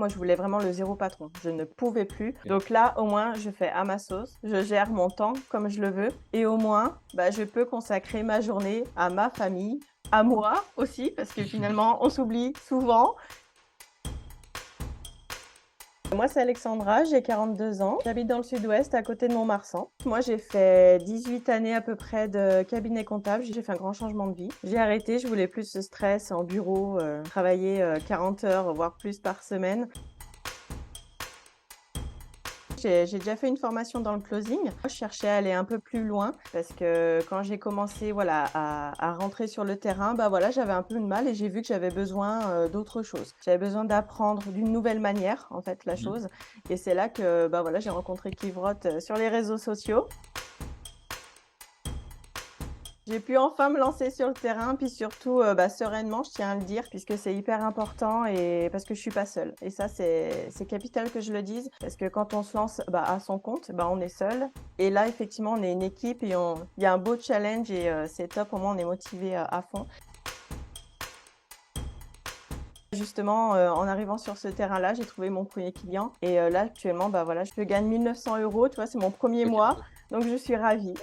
Moi, je voulais vraiment le zéro patron. Je ne pouvais plus. OK. Donc là, au moins, je fais à ma sauce. Je gère mon temps comme je le veux. Et au moins, bah, je peux consacrer ma journée à ma famille, à moi aussi, parce que finalement, on s'oublie souvent. Moi, c'est Alexandra, j'ai 42 ans. J'habite dans le sud-ouest, à côté de Mont-Marsan. Moi, j'ai fait 18 années à peu près de cabinet comptable. J'ai fait un grand changement de vie. J'ai arrêté, je voulais plus de stress en bureau, travailler 40 heures, voire plus par semaine. J'ai déjà fait une formation dans le closing. Moi, je cherchais à aller un peu plus loin parce que quand j'ai commencé, voilà, à rentrer sur le terrain, bah, voilà, j'avais un peu de mal et j'ai vu que j'avais besoin, d'autre chose. J'avais besoin d'apprendre d'une nouvelle manière, en fait, la Mmh. chose et c'est là que, bah, voilà, j'ai rencontré Kivroth, sur les réseaux sociaux. J'ai pu enfin me lancer sur le terrain, puis surtout, bah, sereinement, je tiens à le dire, puisque c'est hyper important et parce que je suis pas seule et ça, c'est capital que je le dise parce que quand on se lance, bah, à son compte, bah, on est seul et là, effectivement, on est une équipe et on il y a un beau challenge et c'est top, au moins on est motivé à fond. Justement, en arrivant sur ce terrain-là, j'ai trouvé mon premier client et là, actuellement, bah, voilà, je gagne 1 900 €, tu vois? C'est mon premier OK, mois, top. donc je suis ravie.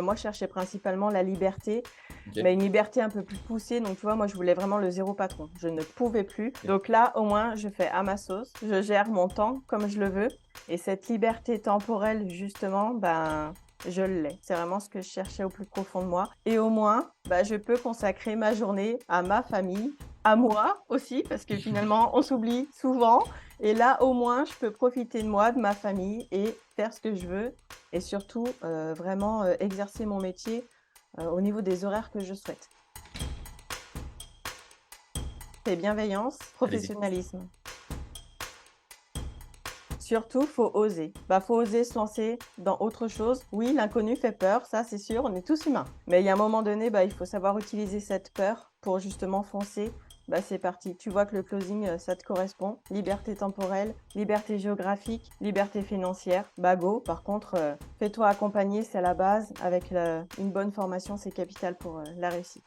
Moi, je cherchais principalement la liberté, OK. mais une liberté un peu plus poussée. Donc, tu vois, moi, je voulais vraiment le zéro patron. Je ne pouvais plus. OK. Donc là, au moins, je fais à ma sauce. Je gère mon temps comme je le veux. Et cette liberté temporelle, justement, ben, je l'ai. C'est vraiment ce que je cherchais au plus profond de moi. Et au moins, bah, je peux consacrer ma journée à ma famille, à moi aussi, parce que finalement, on s'oublie souvent. Et là, au moins, je peux profiter de moi, de ma famille et faire ce que je veux et surtout, vraiment, exercer mon métier, au niveau des horaires que je souhaite. C'est bienveillance, Allez-y. professionnalisme. Surtout, faut oser. Bah, faut oser se lancer dans autre chose. Oui, l'inconnu fait peur, ça c'est sûr, on est tous humains. Mais il y a un moment donné, bah, il faut savoir utiliser cette peur pour justement foncer. Bah, c'est parti. Tu vois que le closing, ça te correspond. Liberté temporelle, liberté géographique, liberté financière. Bah, go. Par contre, fais-toi accompagner, c'est la base. Avec une bonne formation, c'est capital pour la réussite.